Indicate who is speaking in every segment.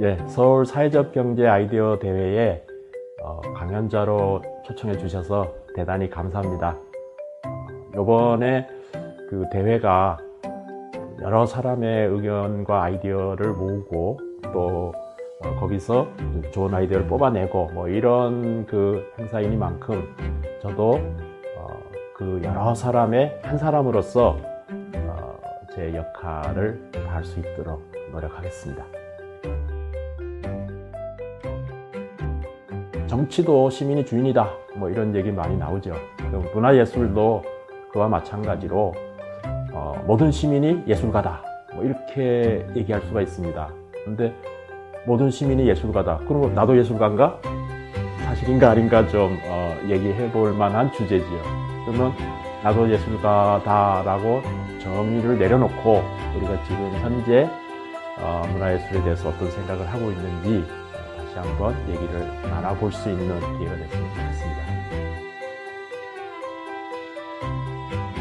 Speaker 1: 예, 서울 사회적 경제 아이디어 대회에 강연자로 초청해 주셔서 대단히 감사합니다. 이번에 그 대회가 여러 사람의 의견과 아이디어를 모으고 또 거기서 좋은 아이디어를 뽑아내고 뭐 이런 그 행사이니만큼 저도 그 여러 사람의 한 사람으로서 제 역할을 다할 수 있도록 노력하겠습니다. 정치도 시민이 주인이다 뭐 이런 얘기 많이 나오죠. 문화예술도 그와 마찬가지로 모든 시민이 예술가다 뭐 이렇게 얘기할 수가 있습니다. 그런데 모든 시민이 예술가다 그러면 나도 예술가인가? 사실인가 아닌가 좀 얘기해 볼 만한 주제지요. 그러면 나도 예술가다라고 정의를 내려놓고 우리가 지금 현재 문화예술에 대해서 어떤 생각을 하고 있는지 다시 한번 얘기를 나눠볼 수 있는 기회가 됐으면 좋겠습니다.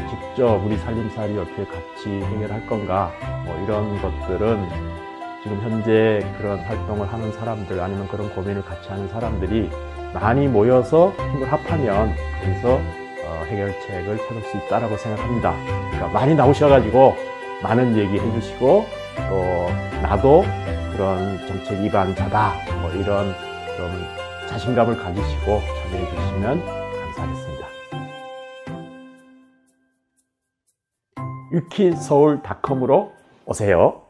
Speaker 1: 직접 우리 살림살이 어떻게 같이 해결할 건가 뭐 이런 것들은 지금 현재 그런 활동을 하는 사람들 아니면 그런 고민을 같이 하는 사람들이 많이 모여서 힘을 합하면 거기서 해결책을 찾을 수 있다라고 생각합니다. 그러니까 많이 나오셔가지고 많은 얘기 해주시고 또 나도 그런 정책 위반자다 뭐 이런 좀 자신감을 가지시고 참여해 주시면 감사하겠습니다. 위키서울.com으로 오세요.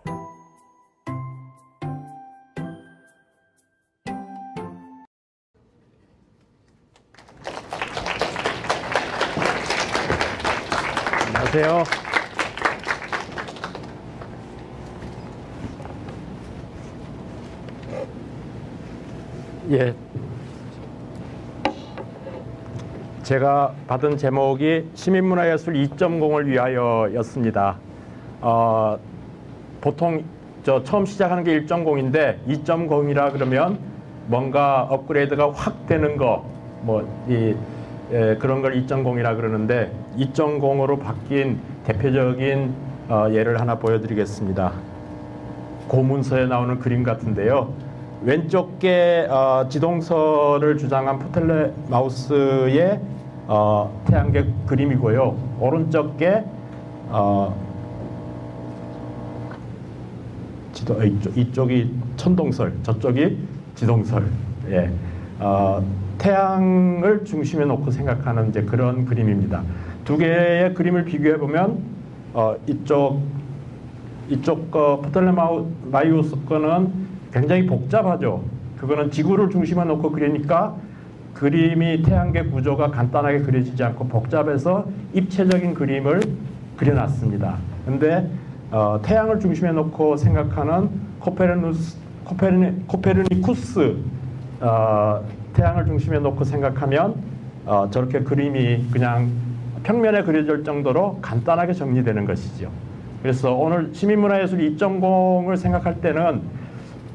Speaker 1: 안녕하세요. 예. 제가 받은 제목이 시민문화예술 2.0을 위하여였습니다. 보통 처음 시작하는 게 1.0인데 2.0이라 그러면 뭔가 업그레이드가 확 되는 거, 그런 걸 2.0이라 그러는데 2.0으로 바뀐 대표적인 예를 하나 보여드리겠습니다. 고문서에 나오는 그림 같은데요. 왼쪽 게 지동설을 주장한 포텔레마우스의 태양계 그림이고요. 오른쪽 게 이쪽이 천동설, 저쪽이 지동설. 예. 태양을 중심에 놓고 생각하는 이제 그런 그림입니다. 두 개의 그림을 비교해 보면 이쪽 포텔레마이오스 거는 굉장히 복잡하죠. 그거는 지구를 중심에 놓고 그리니까 그림이 태양계 구조가 간단하게 그려지지 않고 복잡해서 입체적인 그림을 그려놨습니다. 근데 태양을 중심에 놓고 생각하는 코페르니쿠스 태양을 중심에 놓고 생각하면 저렇게 그림이 그냥 평면에 그려질 정도로 간단하게 정리되는 것이죠. 그래서 오늘 시민문화예술 2.0을 생각할 때는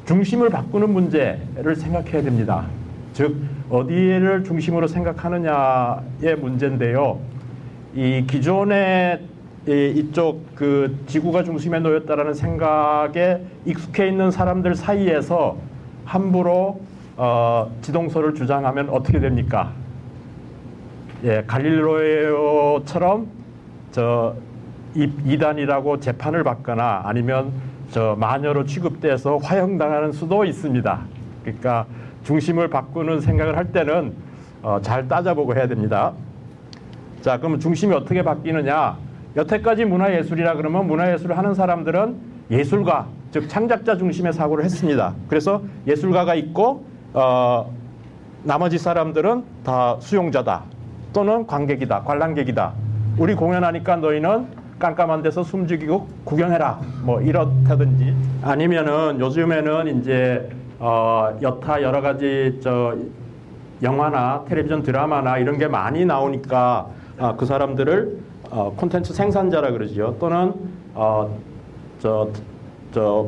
Speaker 1: 중심을 바꾸는 문제를 생각해야 됩니다. 즉 어디를 중심으로 생각하느냐의 문제인데요. 이 기존의 이쪽 그 지구가 중심에 놓였다라는 생각에 익숙해 있는 사람들 사이에서 함부로 지동설을 주장하면 어떻게 됩니까? 예, 갈릴레오처럼 이단이라고 재판을 받거나 아니면 마녀로 취급돼서 화형당하는 수도 있습니다. 그러니까 중심을 바꾸는 생각을 할 때는 잘 따져보고 해야 됩니다. 자, 그럼 중심이 어떻게 바뀌느냐? 여태까지 문화예술이라 그러면 문화예술을 하는 사람들은 예술가, 즉 창작자 중심의 사고를 했습니다. 그래서 예술가가 있고 나머지 사람들은 다 수용자다 또는 관객이다, 관람객이다. 우리 공연하니까 너희는 깜깜한 데서 숨죽이고 구경해라 뭐 이렇다든지 아니면은 요즘에는 이제 여타 여러 가지 영화나 텔레비전 드라마나 이런 게 많이 나오니까 그 사람들을 콘텐츠 생산자라 그러죠. 또는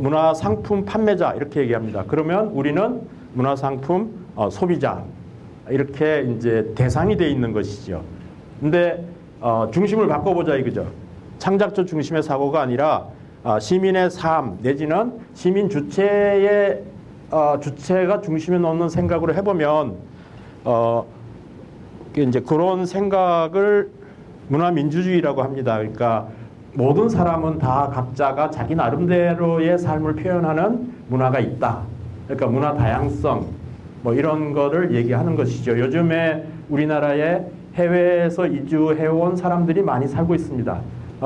Speaker 1: 문화 상품 판매자 이렇게 얘기합니다. 그러면 우리는 문화 상품 소비자 이렇게 이제 대상이 돼 있는 것이죠. 근데 중심을 바꿔보자 이거죠. 창작자 중심의 사고가 아니라 시민의 삶 내지는 시민 주체의 주체가 중심에 놓는 생각으로 해보면 이제 그런 생각을 문화민주주의라고 합니다. 그러니까 모든 사람은 다 각자가 자기 나름대로의 삶을 표현하는 문화가 있다. 그러니까 문화 다양성 뭐 이런 거를 얘기하는 것이죠. 요즘에 우리나라에 해외에서 이주해온 사람들이 많이 살고 있습니다.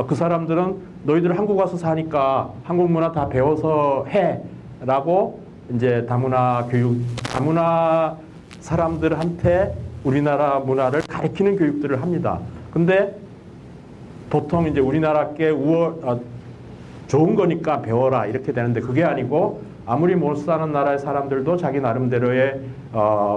Speaker 1: 그 사람들은 너희들 한국 와서 사니까 한국 문화 다 배워서 해라고 이제 다문화 사람들한테 우리나라 문화를 가르치는 교육들을 합니다. 근데 보통 이제 우리나라께 좋은 거니까 배워라 이렇게 되는데 그게 아니고 아무리 못 사는 나라의 사람들도 자기 나름대로의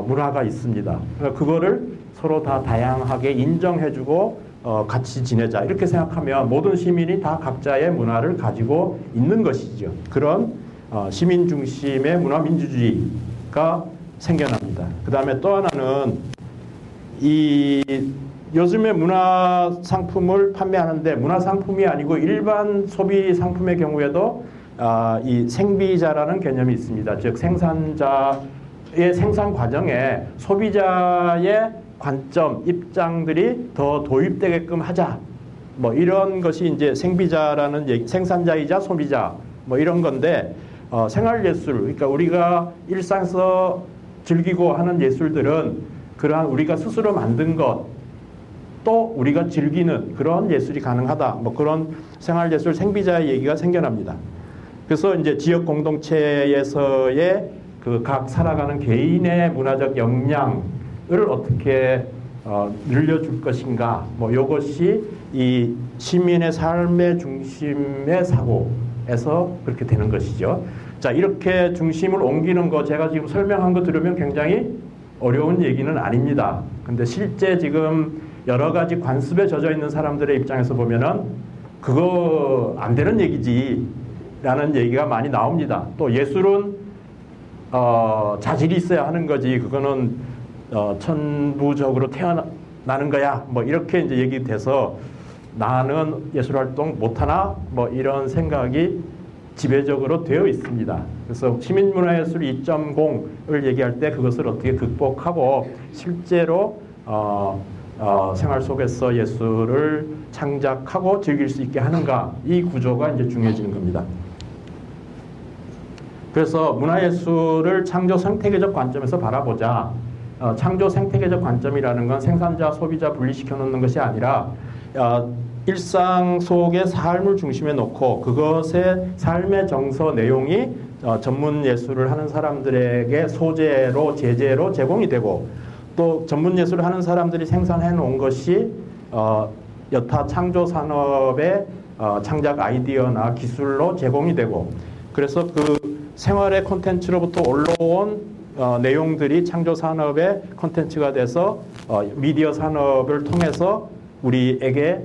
Speaker 1: 문화가 있습니다. 그러니까 그거를 서로 다 다양하게 인정해주고 같이 지내자 이렇게 생각하면 모든 시민이 다 각자의 문화를 가지고 있는 것이죠. 그런 시민 중심의 문화민주주의가 생겨납니다. 그 다음에 또 하나는 요즘에 문화 상품을 판매하는데 문화 상품이 아니고 일반 소비 상품의 경우에도 이 생비자라는 개념이 있습니다. 즉 생산자의 생산 과정에 소비자의 관점, 입장들이 더 도입되게끔 하자. 뭐 이런 것이 이제 생비자라는 생산자이자 소비자 뭐 이런 건데 생활예술, 그러니까 우리가 일상에서 즐기고 하는 예술들은 그러한 우리가 스스로 만든 것, 또 우리가 즐기는 그런 예술이 가능하다. 뭐 그런 생활예술 생비자의 얘기가 생겨납니다. 그래서 이제 지역 공동체에서의 그 각 살아가는 개인의 문화적 역량을 어떻게 늘려줄 것인가. 뭐 이것이 이 시민의 삶의 중심의 사고에서 그렇게 되는 것이죠. 자, 이렇게 중심을 옮기는 거 제가 지금 설명한 거 들으면 굉장히 어려운 얘기는 아닙니다. 근데 실제 지금 여러 가지 관습에 젖어 있는 사람들의 입장에서 보면은 그거 안 되는 얘기지 라는 얘기가 많이 나옵니다. 또 예술은 자질이 있어야 하는 거지 그거는 천부적으로 태어나는 거야 뭐 이렇게 이제 얘기돼서 나는 예술활동 못하나 뭐 이런 생각이 지배적으로 되어 있습니다. 그래서 시민문화예술 2.0을 얘기할 때 그것을 어떻게 극복하고 실제로 생활 속에서 예술을 창작하고 즐길 수 있게 하는가 이 구조가 이제 중요해지는 겁니다. 그래서 문화예술을 창조 생태계적 관점에서 바라보자. 창조 생태계적 관점이라는 건 생산자, 소비자 분리시켜 놓는 것이 아니라 일상 속의 삶을 중심에 놓고 그것의 삶의 정서 내용이 전문 예술을 하는 사람들에게 소재로 제재로 제공이 되고 또 전문 예술을 하는 사람들이 생산해 놓은 것이 여타 창조 산업의 창작 아이디어나 기술로 제공이 되고 그래서 그 생활의 콘텐츠로부터 올라온 내용들이 창조 산업의 콘텐츠가 돼서 미디어 산업을 통해서 우리에게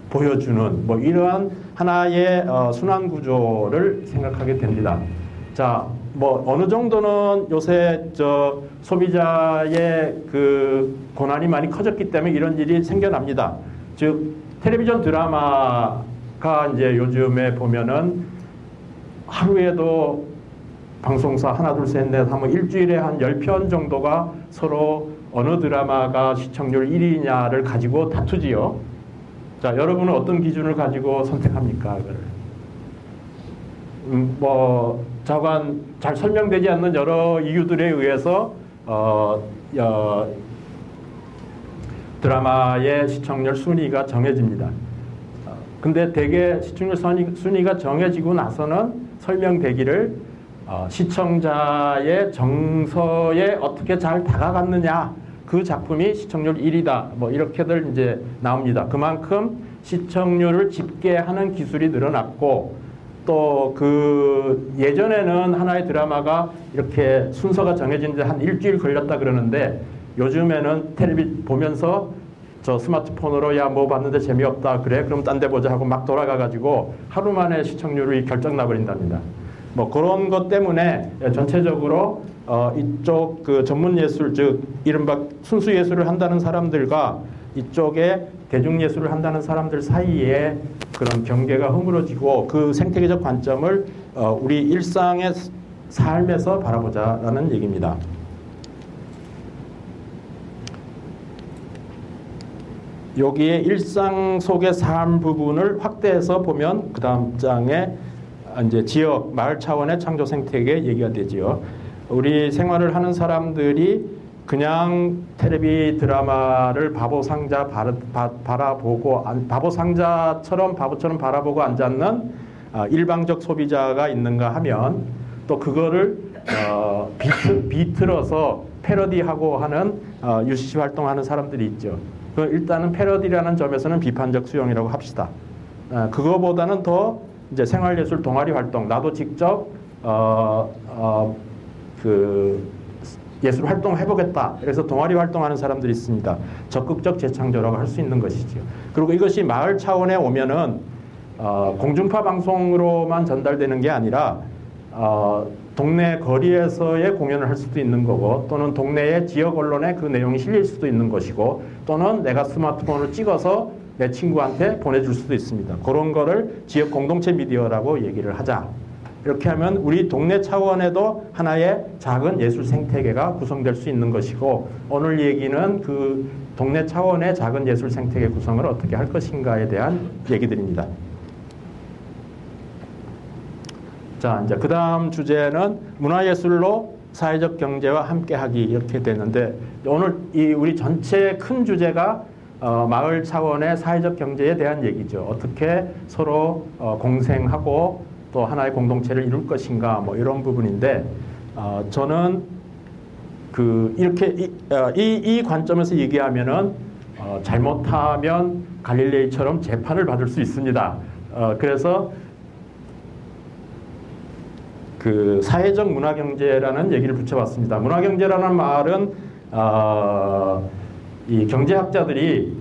Speaker 1: 보여주는 뭐 이러한 하나의 순환 구조를 생각하게 됩니다. 자, 뭐 어느 정도는 요새 소비자의 그 고난이 많이 커졌기 때문에 이런 일이 생겨납니다. 즉 텔레비전 드라마가 이제 요즘에 보면은 하루에도 방송사 하나 둘 셋 넷 하면 일주일에 한 10편 정도가 서로 어느 드라마가 시청률 1위냐를 가지고 다투지요. 자, 여러분은 어떤 기준을 가지고 선택합니까? 그걸? 뭐 자관 잘 설명되지 않는 여러 이유들에 의해서 드라마의 시청률 순위가 정해집니다. 근데 대개 시청률 순위가 정해지고 나서는 설명되기를 시청자의 정서에 어떻게 잘 다가갔느냐 그 작품이 시청률 1위다 뭐 이렇게들 이제 나옵니다. 그만큼 시청률을 집계하는 기술이 늘어났고 또 그 예전에는 하나의 드라마가 이렇게 순서가 정해지는데 한 일주일 걸렸다 그러는데 요즘에는 텔레비 보면서 저 스마트폰으로 야 뭐 봤는데 재미없다 그래 그럼 딴 데 보자 하고 막 돌아가 가지고 하루 만에 시청률이 결정 나버린답니다. 뭐 그런 것 때문에 전체적으로 이쪽 그 전문 예술 즉 이른바 순수 예술을 한다는 사람들과 이쪽에 대중 예술을 한다는 사람들 사이에 그런 경계가 허물어지고 그 생태계적 관점을 우리 일상의 삶에서 바라보자라는 얘기입니다. 여기에 일상 속의 삶 부분을 확대해서 보면 그 다음 장에 이제 지역, 마을 차원의 창조 생태계 얘기가 되지요. 우리 생활을 하는 사람들이 그냥 텔레비 드라마를 바보 상자 바라보고 바보 상자처럼 바보처럼 바라보고 앉았는 일방적 소비자가 있는가 하면 또 그거를 비틀어서 패러디하고 하는 UCC 활동하는 사람들이 있죠. 일단은 패러디라는 점에서는 비판적 수용이라고 합시다. 그거보다는 더 이제 생활예술 동아리 활동, 나도 직접 그 예술 활동을 해보겠다. 그래서 동아리 활동하는 사람들이 있습니다. 적극적 재창조라고 할 수 있는 것이죠. 그리고 이것이 마을 차원에 오면은 공중파 방송으로만 전달되는 게 아니라 동네 거리에서의 공연을 할 수도 있는 거고, 또는 동네의 지역 언론에 그 내용이 실릴 수도 있는 것이고, 또는 내가 스마트폰으로 찍어서 내 친구한테 보내줄 수도 있습니다. 그런 거를 지역 공동체 미디어라고 얘기를 하자. 이렇게 하면 우리 동네 차원에도 하나의 작은 예술 생태계가 구성될 수 있는 것이고, 오늘 얘기는 그 동네 차원의 작은 예술 생태계 구성을 어떻게 할 것인가에 대한 얘기들입니다. 자, 이제 그 다음 주제는 문화예술로 사회적 경제와 함께하기 이렇게 되는데, 오늘 우리 전체 큰 주제가 마을 차원의 사회적 경제에 대한 얘기죠. 어떻게 서로 공생하고 또 하나의 공동체를 이룰 것인가, 뭐 이런 부분인데, 저는 이렇게 이 관점에서 얘기하면은 잘못하면 갈릴레이처럼 재판을 받을 수 있습니다. 그래서 그 사회적 문화경제라는 얘기를 붙여봤습니다. 문화경제라는 말은 이 경제학자들이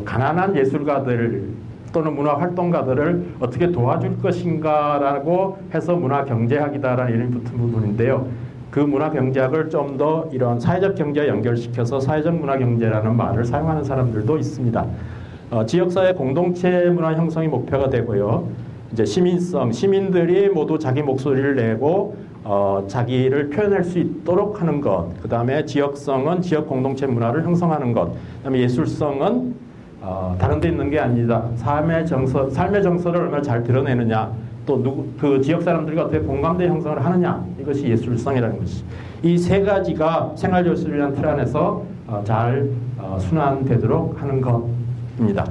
Speaker 1: 가난한 예술가들 또는 문화활동가들을 어떻게 도와줄 것인가라고 해서 문화경제학이다라는 이름이 붙은 부분인데요. 그 문화경제학을 좀 더 이런 사회적 경제와 연결시켜서 사회적 문화경제라는 말을 사용하는 사람들도 있습니다. 지역사회 공동체 문화 형성이 목표가 되고요. 이제 시민성, 시민들이 모두 자기 목소리를 내고 자기를 표현할 수 있도록 하는 것. 그 다음에 지역성은 지역 공동체 문화를 형성하는 것. 그 다음에 예술성은 다른 데 있는 게 아니다. 삶의 정서를 얼마나 잘 드러내느냐. 또 그 지역 사람들과 어떻게 공감대 형성을 하느냐. 이것이 예술성이라는 것이. 이 세 가지가 생활예술이라는 틀 안에서 잘 순환되도록 하는 것입니다.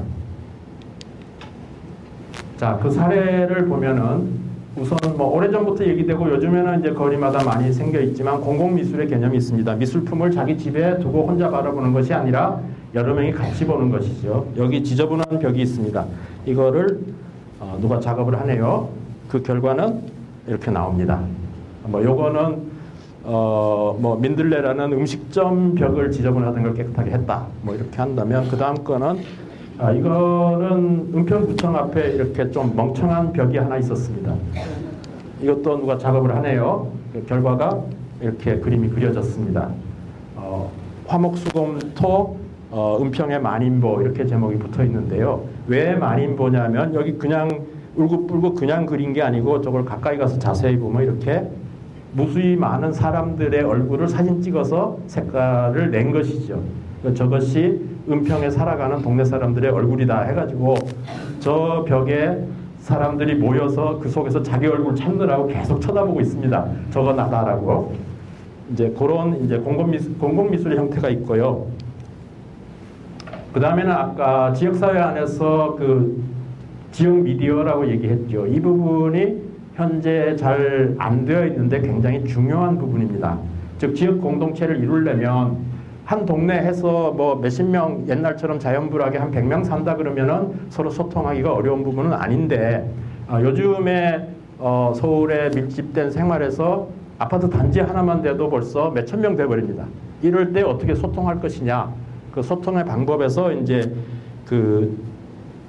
Speaker 1: 자, 그 사례를 보면은 우선 뭐 오래전부터 얘기되고 요즘에는 이제 거리마다 많이 생겨 있지만 공공미술의 개념이 있습니다. 미술품을 자기 집에 두고 혼자 바라보는 것이 아니라 여러 명이 같이 보는 것이죠. 여기 지저분한 벽이 있습니다. 이거를 누가 작업을 하네요. 그 결과는 이렇게 나옵니다. 뭐 요거는 뭐 민들레라는 음식점 벽을 지저분하던 걸 깨끗하게 했다. 뭐 이렇게 한다면 그 다음 거는 이거는 은평구청 앞에 이렇게 좀 멍청한 벽이 하나 있었습니다. 이것도 누가 작업을 하네요. 그 결과가 이렇게 그림이 그려졌습니다. 화목수검토 은평의 만인보 이렇게 제목이 붙어 있는데요. 왜 만인보냐면 여기 그냥 울긋불긋 그냥 그린 게 아니고 저걸 가까이 가서 자세히 보면 이렇게 무수히 많은 사람들의 얼굴을 사진 찍어서 색깔을 낸 것이죠. 저것이 은평에 살아가는 동네 사람들의 얼굴이다 해가지고 저 벽에 사람들이 모여서 그 속에서 자기 얼굴 찾느라고 계속 쳐다보고 있습니다. 저거 나다라고. 이제 그런 이제 공공미술의 형태가 있고요. 그 다음에는 아까 지역사회 안에서 그 지역 미디어라고 얘기했죠. 이 부분이 현재 잘 안 되어 있는데 굉장히 중요한 부분입니다. 즉 지역 공동체를 이루려면 한 동네에서 뭐 몇십 명 옛날처럼 자연불하게 한 100명 산다 그러면은 서로 소통하기가 어려운 부분은 아닌데 요즘에 서울에 밀집된 생활에서 아파트 단지 하나만 돼도 벌써 몇천 명 돼버립니다. 이럴 때 어떻게 소통할 것이냐. 그 소통의 방법에서 이제 그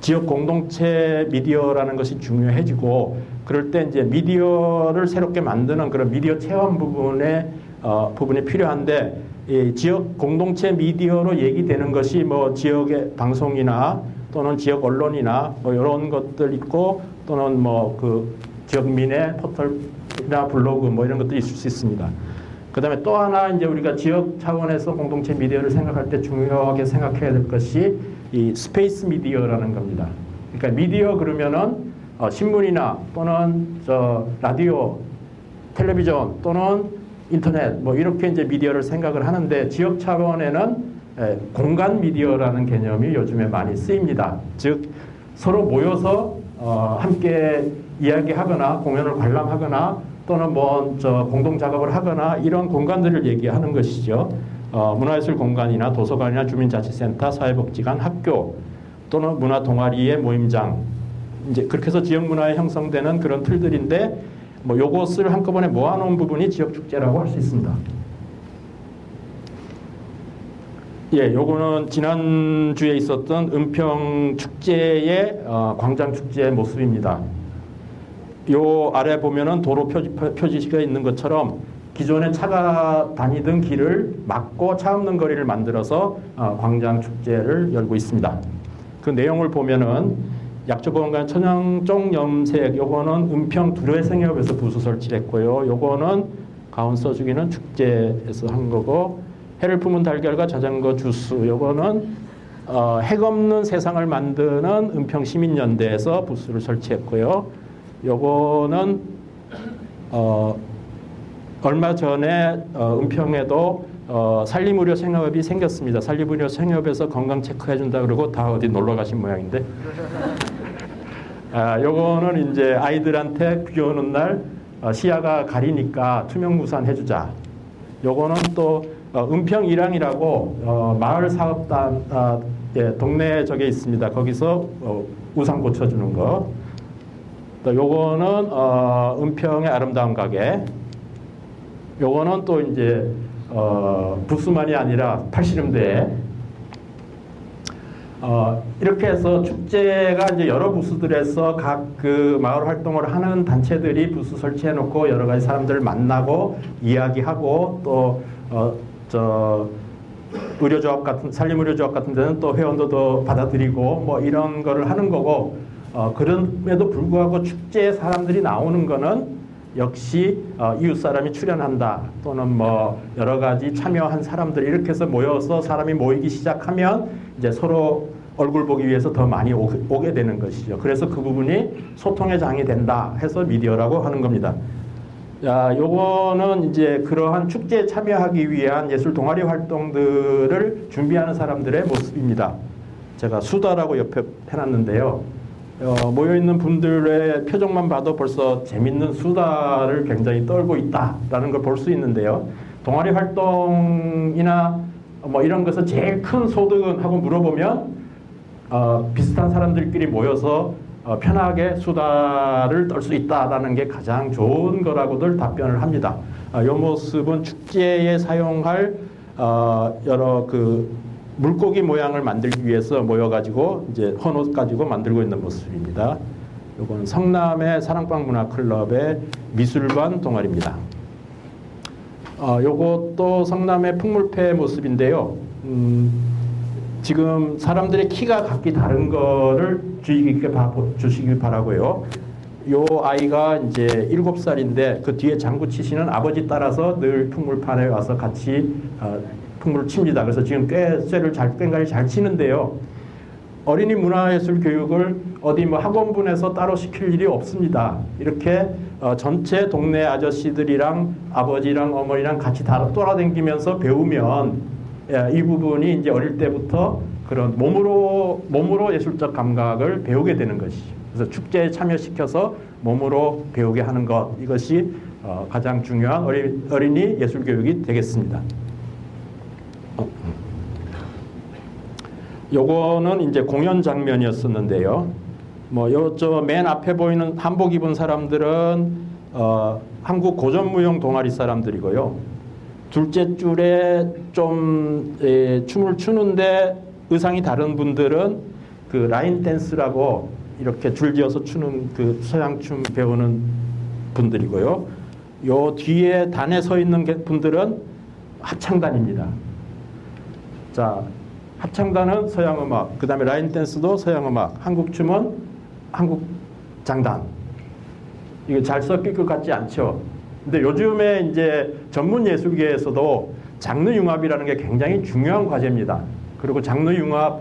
Speaker 1: 지역 공동체 미디어라는 것이 중요해지고 그럴 때 이제 미디어를 새롭게 만드는 그런 미디어 체험 부분이 필요한데 이 지역 공동체 미디어로 얘기되는 것이 뭐 지역의 방송이나 또는 지역 언론이나 뭐 이런 것들 있고 또는 뭐 그 지역민의 포털 페이스북이나 블로그 뭐 이런 것도 있을 수 있습니다. 그 다음에 또 하나 이제 우리가 지역 차원에서 공동체 미디어를 생각할 때 중요하게 생각해야 될 것이 이 스페이스 미디어라는 겁니다. 그러니까 미디어 그러면은 신문이나 또는 라디오, 텔레비전 또는 인터넷 뭐 이렇게 이제 미디어를 생각을 하는데 지역 차원에는 공간 미디어라는 개념이 요즘에 많이 쓰입니다. 즉 서로 모여서 함께 이야기하거나 공연을 관람하거나 또는 공동 작업을 하거나 이런 공간들을 얘기하는 것이죠. 문화예술 공간이나 도서관이나 주민자치센터, 사회복지관, 학교 또는 문화 동아리의 모임장 이제 그렇게 해서 지역 문화에 형성되는 그런 틀들인데 뭐 요것을 한꺼번에 모아놓은 부분이 지역 축제라고 할 수 있습니다. 예, 요거는 지난주에 있었던 은평 축제의 광장 축제의 모습입니다. 요 아래 보면은 도로 표지가 있는 것처럼 기존에 차가 다니던 길을 막고 차 없는 거리를 만들어서 광장 축제를 열고 있습니다. 그 내용을 보면은 약초보건관 천연종 염색 요거는 은평 두레생협에서 부수 설치했고요. 요거는 가온 써주기는 축제에서 한 거고 해를 품은 달걀과 자전거 주스 요거는 핵 없는 세상을 만드는 은평 시민연대에서 부스를 설치했고요. 요거는 얼마 전에 은평에도 산림의료 생협이 생겼습니다. 산림의료 생협에서 건강 체크해준다 그러고 다 어디 놀러 가신 모양인데 요거는 이제 아이들한테 비 오는 날 시야가 가리니까 투명무산 해주자. 요거는 또 은평 일항이라고 마을 사업단 예, 동네 저게 있습니다. 거기서 우산 고쳐주는 거. 또 요거는 은평의 아름다운 가게. 요거는 또 이제 부스만이 아니라 팔씨름대회. 이렇게 해서 축제가 이제 여러 부스들에서 각 그 마을 활동을 하는 단체들이 부스 설치해 놓고 여러 가지 사람들을 만나고 이야기하고 또 의료조합 같은 산림의료조합 같은 데는 또 회원도 더 받아들이고 뭐 이런 거를 하는 거고 그럼에도 불구하고 축제에 사람들이 나오는 거는 역시 이웃 사람이 출연한다 또는 뭐 여러 가지 참여한 사람들 이렇게 해서 모여서 사람이 모이기 시작하면 이제 서로 얼굴 보기 위해서 더 많이 오게 되는 것이죠. 그래서 그 부분이 소통의 장이 된다 해서 미디어라고 하는 겁니다. 자, 요거는 이제 그러한 축제에 참여하기 위한 예술 동아리 활동들을 준비하는 사람들의 모습입니다. 제가 수다라고 옆에 해놨는데요. 모여있는 분들의 표정만 봐도 벌써 재밌는 수다를 굉장히 떨고 있다라는 걸 볼 수 있는데요. 동아리 활동이나 뭐 이런 것을 제일 큰 소득은 하고 물어보면 비슷한 사람들끼리 모여서 편하게 수다를 떨 수 있다라는 게 가장 좋은 거라고들 답변을 합니다. 이 모습은 축제에 사용할 여러 그 물고기 모양을 만들기 위해서 모여가지고 이제 헌옷 가지고 만들고 있는 모습입니다. 이건 성남의 사랑방 문화클럽의 미술반 동아리입니다. 요것도 성남의 풍물패 모습인데요. 지금 사람들의 키가 각기 다른 거를 주의 깊게 봐주시기 바라고요. 요 아이가 이제 7살인데 그 뒤에 장구 치시는 아버지 따라서 늘 풍물판에 와서 같이 풍물을 칩니다. 그래서 지금 꽤 쇠를 꽹과리 잘 치는데요. 어린이 문화예술 교육을 어디 뭐 학원분에서 따로 시킬 일이 없습니다. 이렇게 전체 동네 아저씨들이랑 아버지랑 어머니랑 같이 돌아다니면서 배우면 이 부분이 이제 어릴 때부터 그런 몸으로 예술적 감각을 배우게 되는 것이죠. 그래서 축제에 참여시켜서 몸으로 배우게 하는 것 이것이 가장 중요한 어린이 예술 교육이 되겠습니다. 요거는 이제 공연 장면이었었는데요. 뭐 요 맨 앞에 보이는 한복 입은 사람들은 한국 고전무용 동아리 사람들이고요. 둘째 줄에 좀 춤을 추는데 의상이 다른 분들은 그 라인 댄스라고 이렇게 줄지어서 추는 그 서양춤 배우는 분들이고요. 요 뒤에 단에 서 있는 분들은 합창단입니다. 자, 합창단은 서양음악, 그 다음에 라인 댄스도 서양음악, 한국춤은 한국장단. 이게 잘 섞일 것 같지 않죠. 근데 요즘에 이제 전문 예술계에서도 장르 융합이라는 게 굉장히 중요한 과제입니다. 그리고 장르 융합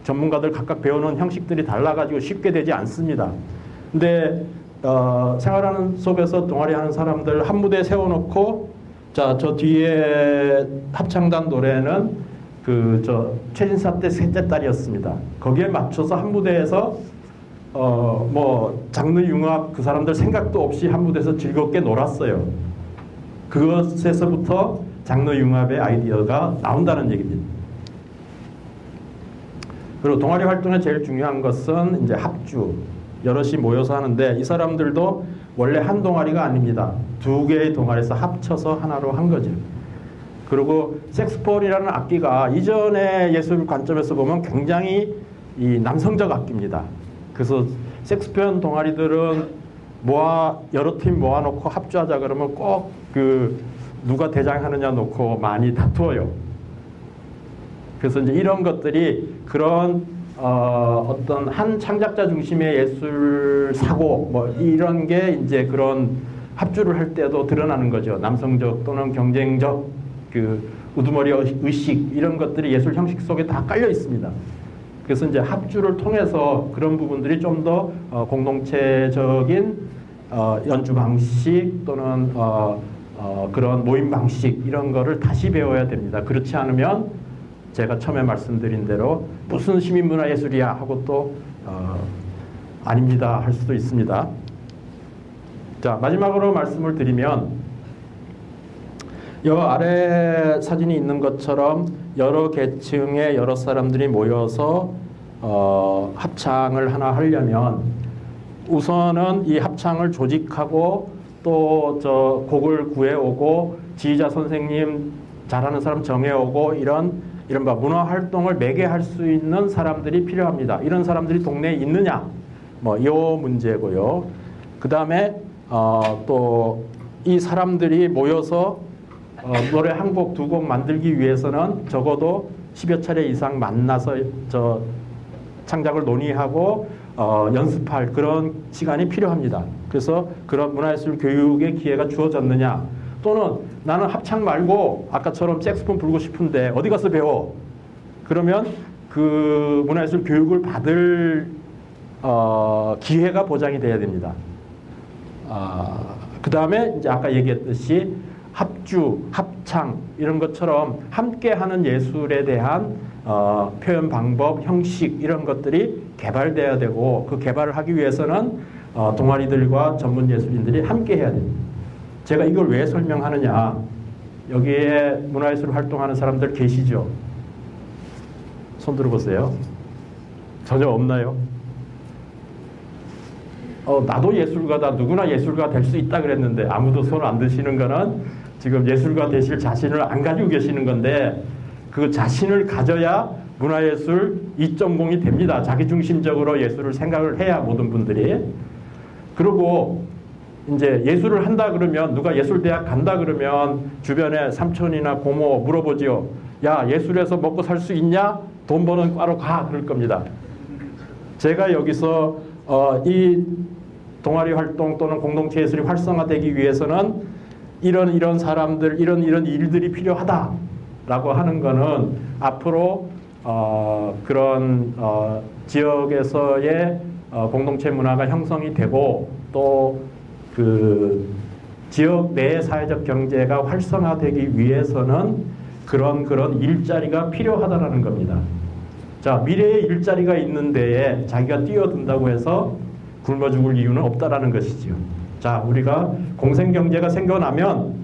Speaker 1: 전문가들 각각 배우는 형식들이 달라가지고 쉽게 되지 않습니다. 근데 생활하는 속에서 동아리 하는 사람들 한 무대에 세워놓고 자, 저 뒤에 합창단 노래는 최진사 때 셋째 딸이었습니다. 거기에 맞춰서 한 무대에서 뭐 장르 융합 그 사람들 생각도 없이 한 무대에서 즐겁게 놀았어요. 그것에서부터 장르 융합의 아이디어가 나온다는 얘기입니다. 그리고 동아리 활동에 제일 중요한 것은 이제 합주, 여럿이 모여서 하는데 이 사람들도 원래 한 동아리가 아닙니다. 두 개의 동아리에서 합쳐서 하나로 한 거죠. 그리고 색소폰이라는 악기가 이전의 예술 관점에서 보면 굉장히 이 남성적 악기입니다. 그래서 색소폰 동아리들은 여러 팀 모아놓고 합주하자 그러면 꼭 누가 대장하느냐 놓고 많이 다투어요. 그래서 이제 이런 것들이 그런 어떤 한 창작자 중심의 예술 사고 뭐 이런 게 이제 그런 합주를 할 때도 드러나는 거죠. 남성적 또는 경쟁적 우두머리 의식 이런 것들이 예술 형식 속에 다 깔려 있습니다. 그래서 이제 합주를 통해서 그런 부분들이 좀 더 공동체적인 연주 방식 또는 그런 모임 방식 이런 거를 다시 배워야 됩니다. 그렇지 않으면 제가 처음에 말씀드린 대로 무슨 시민문화예술이야 하고 또 아닙니다 할 수도 있습니다. 자, 마지막으로 말씀을 드리면 이 아래 사진이 있는 것처럼 여러 계층의 여러 사람들이 모여서 합창을 하나 하려면 우선은 이 합창을 조직하고 또 곡을 구해오고 지휘자 선생님 잘하는 사람 정해오고 이른바 문화활동을 매개할 수 있는 사람들이 필요합니다. 이런 사람들이 동네에 있느냐? 뭐 이 문제고요. 그 다음에 또 이 사람들이 모여서 노래 한 곡, 두 곡 만들기 위해서는 적어도 10여 차례 이상 만나서 창작을 논의하고 연습할 그런 시간이 필요합니다. 그래서 그런 문화예술 교육의 기회가 주어졌느냐? 또는 나는 합창 말고 아까처럼 색소폰 불고 싶은데 어디 가서 배워? 그러면 그 문화예술 교육을 받을 기회가 보장이 돼야 됩니다. 그 다음에 이제 아까 얘기했듯이 합주, 합창 이런 것처럼 함께하는 예술에 대한 표현 방법, 형식 이런 것들이 개발돼야 되고 그 개발을 하기 위해서는 동아리들과 전문 예술인들이 함께해야 됩니다. 제가 이걸 왜 설명하느냐? 여기에 문화예술 활동하는 사람들 계시죠? 손 들어보세요. 전혀 없나요? 나도 예술가다. 누구나 예술가 될 수 있다 그랬는데 아무도 손 안 드시는 거는 지금 예술가 되실 자신을 안 가지고 계시는 건데 그 자신을 가져야 문화예술 2.0이 됩니다. 자기중심적으로 예술을 생각을 해야 모든 분들이. 그리고 이제 예술을 한다 그러면 누가 예술대학 간다 그러면 주변에 삼촌이나 고모 물어보지요. 야, 예술에서 먹고 살 수 있냐? 돈 버는 과로 가. 그럴 겁니다. 제가 여기서 이 동아리 활동 또는 공동체 예술이 활성화되기 위해서는 이런 사람들, 이런 일들이 필요하다라고 하는 거는 앞으로 그런 지역에서의 공동체 문화가 형성이 되고 또 그 지역 내 사회적 경제가 활성화되기 위해서는 그런 일자리가 필요하다라는 겁니다. 자, 미래의 일자리가 있는 데에 자기가 뛰어든다고 해서 굶어 죽을 이유는 없다라는 것이죠. 자, 우리가 공생경제가 생겨나면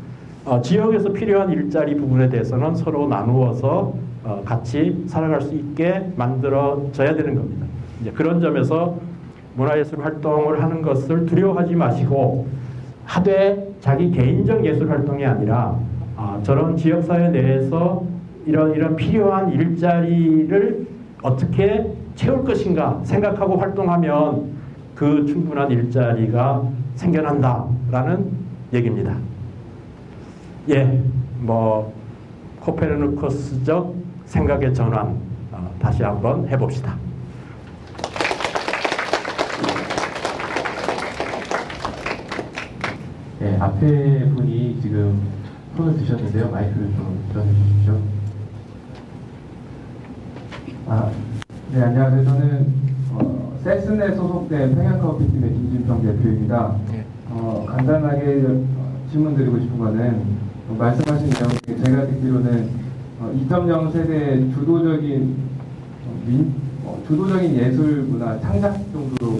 Speaker 1: 지역에서 필요한 일자리 부분에 대해서는 서로 나누어서 같이 살아갈 수 있게 만들어져야 되는 겁니다. 이제 그런 점에서 문화예술 활동을 하는 것을 두려워하지 마시고 하되 자기 개인적 예술 활동이 아니라 저런 지역사회 내에서 이런 필요한 일자리를 어떻게 채울 것인가 생각하고 활동하면 그 충분한 일자리가 생겨난다라는 얘기입니다. 예, 뭐 코페르니쿠스적 생각의 전환 다시 한번 해봅시다.
Speaker 2: 네, 앞에 분이 지금 손을 드셨는데요. 마이크를 좀 전해주십시오.
Speaker 3: 네, 안녕하세요. 저는 세슨에 소속된 평양커피팀의 김진평 대표입니다.
Speaker 1: 네.
Speaker 3: 간단하게 질문 드리고 싶은 거는 말씀하신 내용, 제가 듣기로는 2.0 세대의 주도적인 예술 문화 창작 정도로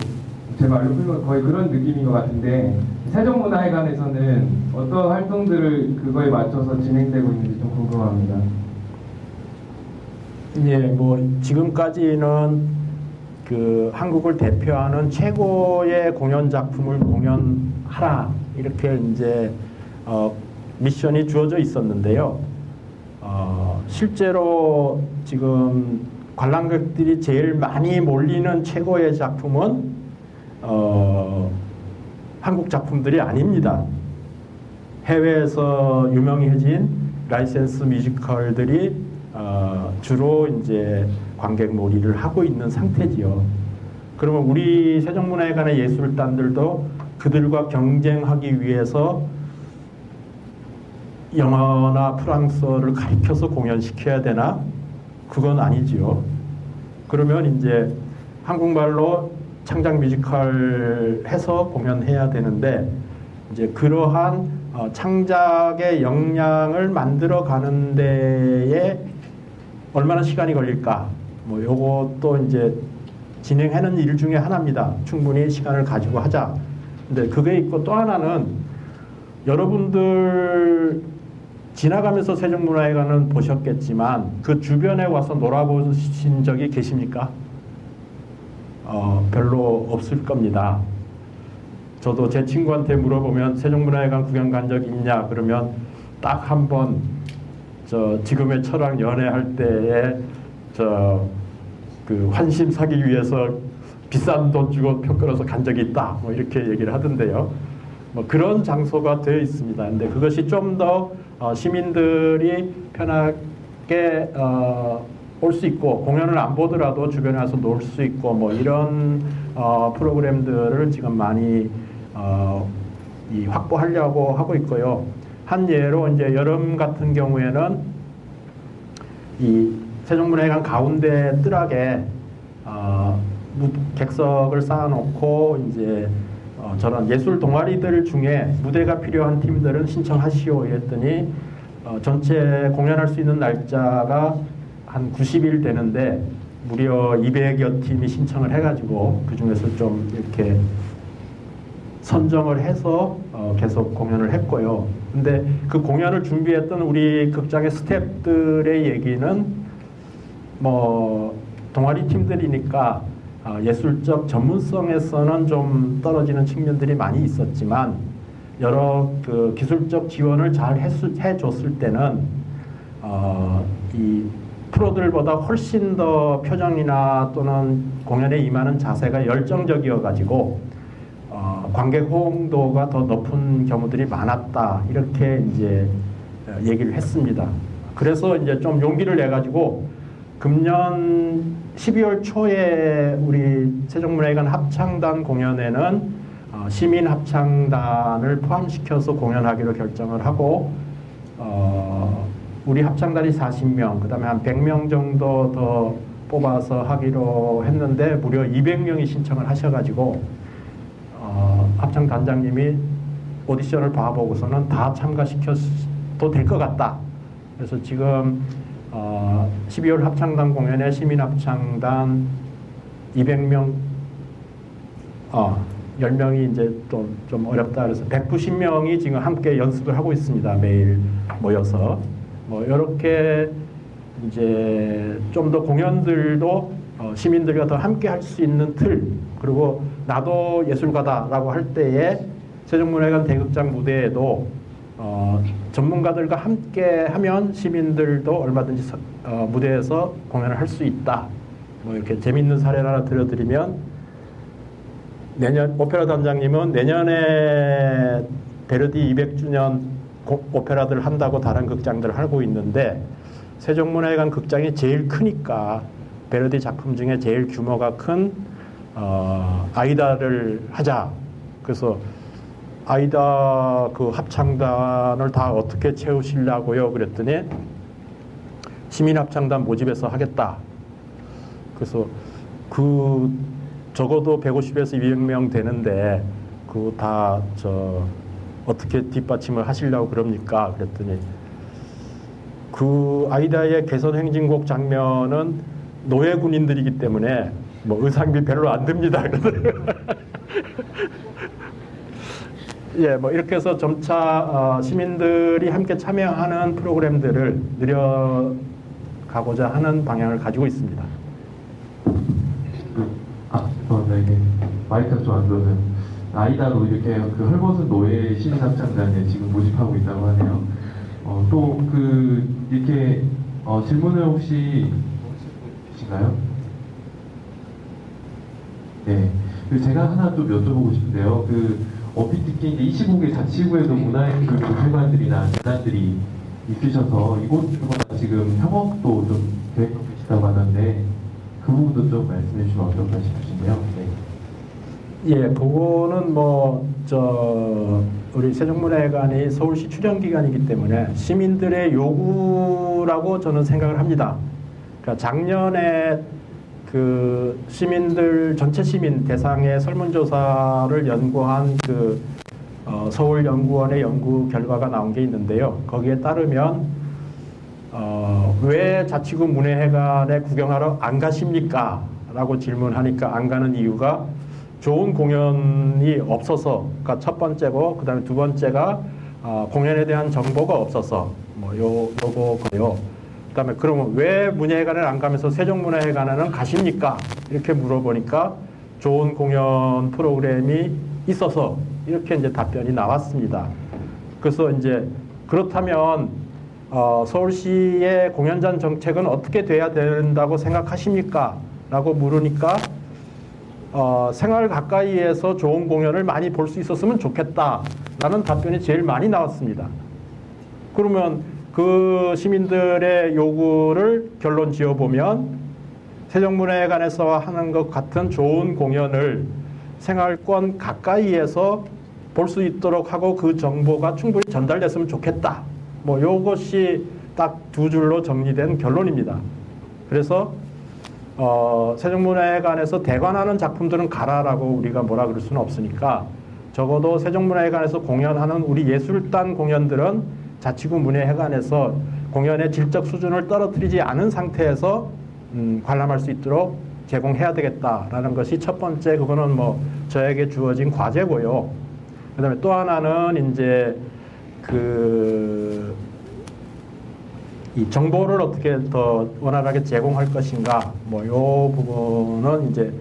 Speaker 3: 제 말로 풀면 거의 그런 느낌인 것 같은데, 세종문화회관에서는 어떤 활동들을 그거에 맞춰서 진행되고 있는지 좀 궁금합니다.
Speaker 1: 예, 뭐 지금까지는 그 한국을 대표하는 최고의 공연 작품을 공연하라 이렇게 이제 미션이 주어져 있었는데요. 실제로 지금 관람객들이 제일 많이 몰리는 최고의 작품은 한국 작품들이 아닙니다. 해외에서 유명해진 라이센스 뮤지컬들이 주로 이제 관객 몰이를 하고 있는 상태지요. 그러면 우리 세종문화회관의 예술단들도 그들과 경쟁하기 위해서 영어나 프랑스어를 가리켜서 공연시켜야 되나? 그건 아니지요. 그러면 이제 한국말로 창작 뮤지컬 해서 공연해야 되는데, 이제 그러한 창작의 역량을 만들어 가는 데에 얼마나 시간이 걸릴까? 뭐 요것도 이제 진행하는 일 중에 하나입니다. 충분히 시간을 가지고 하자. 근데 그게 있고, 또 하나는 여러분들 지나가면서 세종문화회관은 보셨겠지만 그 주변에 와서 놀아보신 적이 계십니까? 별로 없을 겁니다. 저도 제 친구한테 물어보면 세종문화회관 구경 간 적 있냐 그러면 딱 한 번 지금의 처랑 연애할 때에 그 환심 사기 위해서 비싼 돈 주고 표 끊어서 간 적이 있다 뭐 이렇게 얘기를 하던데요. 뭐 그런 장소가 되어 있습니다. 근데 그것이 좀 더 시민들이 편하게 올 수 있고, 공연을 안 보더라도 주변에 와서 놀 수 있고, 뭐 이런 프로그램들을 지금 많이 확보하려고 하고 있고요. 한 예로 이제 여름 같은 경우에는 이 세종문화회관 가운데 뜰하게 객석을 쌓아놓고 이제 저런 예술 동아리들 중에 무대가 필요한 팀들은 신청하시오 이랬더니 전체 공연할 수 있는 날짜가 한 90일 되는데 무려 200여 팀이 신청을 해가지고 그 중에서 좀 이렇게 선정을 해서 계속 공연을 했고요. 근데 그 공연을 준비했던 우리 극장의 스태프들의 얘기는 뭐 동아리 팀들이니까 예술적 전문성에서는 좀 떨어지는 측면들이 많이 있었지만 여러 그 기술적 지원을 잘 해줬을 때는 이 프로들보다 훨씬 더 표정이나 또는 공연에 임하는 자세가 열정적이어 가지고 관객 호응도가 더 높은 경우들이 많았다 이렇게 이제 얘기를 했습니다. 그래서 이제 좀 용기를 내 가지고 금년 12월 초에 우리 세종문화회관 합창단 공연에는 시민 합창단을 포함시켜서 공연하기로 결정을 하고 우리 합창단이 40명, 그 다음에 한 100명 정도 더 뽑아서 하기로 했는데 무려 200명이 신청을 하셔가지고 합창단장님이 오디션을 봐보고서는 다 참가시켜도 될 것 같다. 그래서 지금 12월 합창단 공연에 시민합창단 200명, 10명이 이제 좀 어렵다 그래서 190명이 지금 함께 연습을 하고 있습니다. 매일 모여서. 뭐, 이렇게 이제 좀 더 공연들도 시민들과 더 함께 할 수 있는 틀, 그리고 나도 예술가다라고 할 때에 세종문화회관 대극장 무대에도 전문가들과 함께 하면 시민들도 얼마든지 무대에서 공연을 할 수 있다. 뭐 이렇게 재밌는 사례를 하나 들려드리면, 내년 오페라 단장님은 내년에 베르디 200주년 오페라들 한다고 다른 극장들 하고 있는데 세종문화회관 극장이 제일 크니까 베르디 작품 중에 제일 규모가 큰 아이다를 하자. 그래서 아이다 그 합창단을 다 어떻게 채우시려고요? 그랬더니 시민합창단 모집해서 하겠다. 그래서 그 적어도 150에서 200명 되는데 그 다 어떻게 뒷받침을 하시려고 그럽니까? 그랬더니 그 아이다의 개선 행진곡 장면은 노예 군인들이기 때문에 뭐 의상비 별로 안 듭니다. 예, 뭐 이렇게 해서 점차 시민들이 함께 참여하는 프로그램들을 늘려가고자 하는 방향을 가지고 있습니다.
Speaker 2: 네, 이게 마이크가 좀 안 들어서요. 아이다로 이렇게 그 헐벗은 노예 시민합창단에 지금 모집하고 있다고 하네요. 또 이렇게 질문을 혹시 있으신가요? 네. 제가 하나 좀 여쭤보고 싶은데요. 얼핏 듣기 이 시국에 자치구에도 문화예술회관들이나 재단들이 있으셔서 이곳과 지금 협업도 좀 계획하고 계시다고 하던데 그 부분도 좀 말씀해 주시면 어떨까 싶으신데요. 네.
Speaker 1: 예, 그거는 우리 세종문화회관이 서울시 출연기관이기 때문에 시민들의 요구라고 저는 생각을 합니다. 그러니까 작년에 그 시민들, 전체 시민 대상의 설문조사를 연구한 서울연구원의 연구 결과가 나온 게 있는데요. 거기에 따르면, 왜 자치구 문화회관에 구경하러 안 가십니까? 라고 질문하니까 안 가는 이유가 좋은 공연이 없어서, 그러니까 첫 번째고, 그 다음에 두 번째가, 공연에 대한 정보가 없어서, 요거고요. 그 다음에 그러면 왜 문예회관을 안 가면서 세종문화회관에는 가십니까? 이렇게 물어보니까 좋은 공연 프로그램이 있어서 이렇게 이제 답변이 나왔습니다. 그래서 이제 그렇다면 서울시의 공연장 정책은 어떻게 돼야 된다고 생각하십니까? 라고 물으니까 생활 가까이에서 좋은 공연을 많이 볼 수 있었으면 좋겠다라는 답변이 제일 많이 나왔습니다. 그러면 그 시민들의 요구를 결론 지어보면 세종문화회관에서 하는 것 같은 좋은 공연을 생활권 가까이에서 볼 수 있도록 하고 그 정보가 충분히 전달됐으면 좋겠다. 뭐 요것이 딱 두 줄로 정리된 결론입니다. 그래서 세종문화회관에서 대관하는 작품들은 가라라고 우리가 뭐라 그럴 수는 없으니까 적어도 세종문화회관에서 공연하는 우리 예술단 공연들은 자치구 문예회관에서 공연의 질적 수준을 떨어뜨리지 않은 상태에서 관람할 수 있도록 제공해야 되겠다라는 것이 첫 번째, 그거는 뭐 저에게 주어진 과제고요. 그 다음에 또 하나는 이제 이 정보를 어떻게 더 원활하게 제공할 것인가, 뭐 요 부분은 이제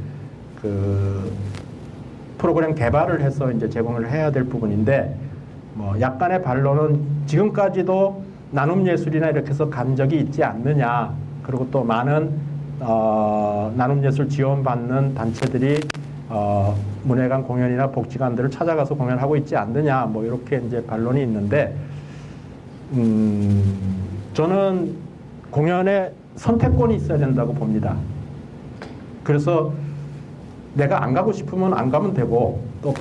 Speaker 1: 프로그램 개발을 해서 이제 제공을 해야 될 부분인데, 뭐 약간의 반론은 지금까지도 나눔 예술이나 이렇게 해서 간 적이 있지 않느냐, 그리고 또 많은 나눔 예술 지원받는 단체들이 문예관 공연이나 복지관들을 찾아가서 공연하고 있지 않느냐, 뭐 이렇게 이제 반론이 있는데, 저는 공연에 선택권이 있어야 된다고 봅니다. 그래서 내가 안 가고 싶으면 안 가면 되고, 또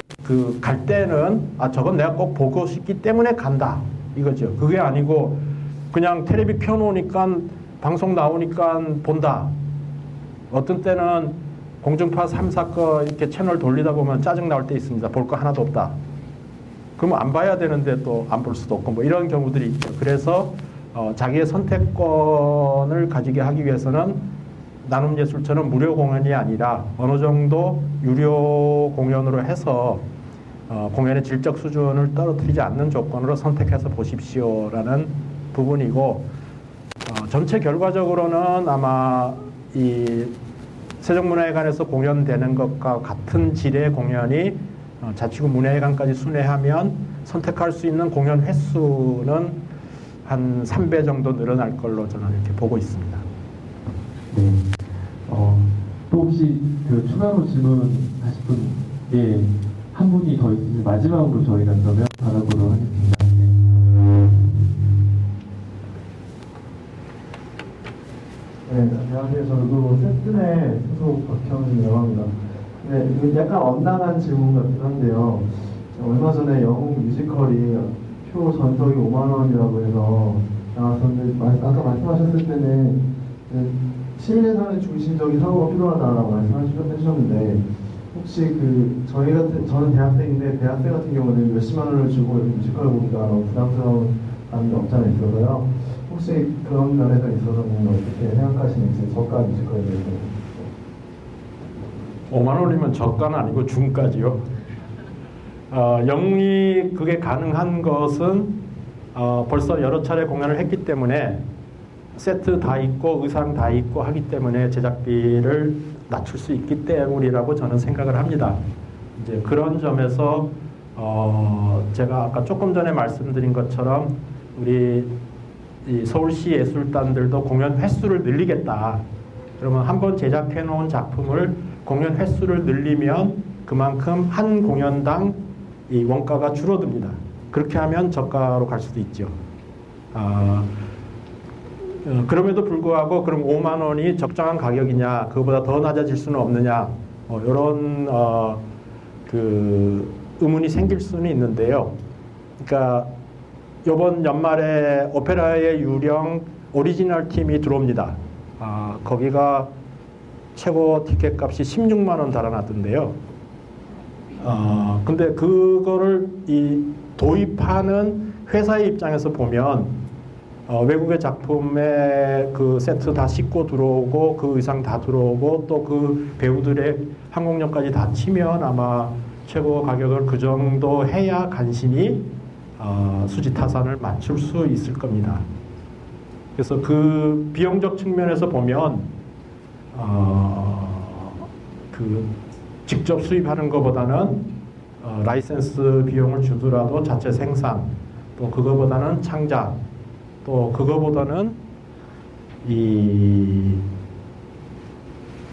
Speaker 1: 갈 때는 저건 내가 꼭 보고 싶기 때문에 간다 이거죠. 그게 아니고 그냥 텔레비 켜놓으니까 방송 나오니까 본다. 어떤 때는 공중파 3사 거 이렇게 채널 돌리다 보면 짜증 나올 때 있습니다. 볼 거 하나도 없다. 그러면 안 봐야 되는데 또 안 볼 수도 없고 뭐 이런 경우들이 있죠. 그래서 자기의 선택권을 가지게 하기 위해서는 나눔예술처럼 무료 공연이 아니라 어느 정도 유료 공연으로 해서 공연의 질적 수준을 떨어뜨리지 않는 조건으로 선택해서 보십시오라는 부분이고, 전체 결과적으로는 아마 이 세종문화회관에서 공연되는 것과 같은 질의 공연이 자치구 문화회관까지 순회하면 선택할 수 있는 공연 횟수는 한 3배 정도 늘어날 걸로 저는 이렇게 보고 있습니다.
Speaker 2: 네. 또 혹시 추가로 질문하실 분, 한 분이 더 있으면 마지막으로 저희가 그러면 받아보도록 하겠습니다.
Speaker 4: 네, 안녕하세요. 저도 세튼의 소속 박형진이라고 합니다. 네, 이거 약간 언짢은 질문 같긴 한데요. 얼마 전에 영웅 뮤지컬이 표 전석이 5만 원이라고 해서 나왔었는데 아까 말씀하셨을 때는 시민예산의 중심적인 사고가 필요하다라고 말씀해주셨는데 혹시 저는 대학생인데 대학생 같은 경우는 몇십만 원을 주고 뮤지컬 보기가 너무 부담스러운 감이 없지 않아 있어서요. 혹시 그런 면에서 있어서는 어떻게 생각하시는지 저가 뮤지컬에 대해서.
Speaker 1: 5만 원이면 저가는 아니고 중가지요. 영웅이 그게 가능한 것은 벌써 여러 차례 공연을 했기 때문에 세트 다 있고 의상 다 있고 하기 때문에 제작비를 낮출 수 있기 때문이라고 저는 생각을 합니다. 이제 그런 점에서 제가 아까 조금 전에 말씀드린 것처럼 우리 이 서울시 예술단들도 공연 횟수를 늘리겠다. 그러면 한번 제작해 놓은 작품을 공연 횟수를 늘리면 그만큼 한 공연당 이 원가가 줄어듭니다. 그렇게 하면 저가로 갈 수도 있죠. 그럼에도 불구하고 그럼 5만 원이 적정한 가격이냐, 그거보다 더 낮아질 수는 없느냐, 이런 그 의문이 생길 수는 있는데요. 그러니까 이번 연말에 오페라의 유령 오리지널 팀이 들어옵니다. 거기가 최고 티켓 값이 16만 원 달아났던데요. 근데 그거를 도입하는 회사의 입장에서 보면 외국의 작품에 그 세트 다 싣고 들어오고 그 의상 다 들어오고 또 그 배우들의 항공료까지 다 치면 아마 최고 가격을 그 정도 해야 간신히 수지타산을 맞출 수 있을 겁니다. 그래서 그 비용적 측면에서 보면 그 직접 수입하는 것보다는 라이센스 비용을 주더라도 자체 생산, 또 그거보다는 창작, 또 그거보다는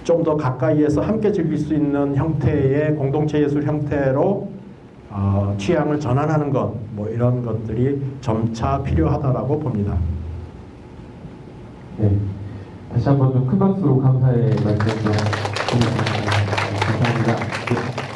Speaker 1: 좀 더 가까이에서 함께 즐길 수 있는 형태의 공동체 예술 형태로 취향을 전환하는 것, 뭐 이런 것들이 점차 필요하다라고 봅니다.
Speaker 2: 네, 다시 한번 좀 큰 박수로 감사의 말씀 좀 드리겠습니다. 감사합니다. 네.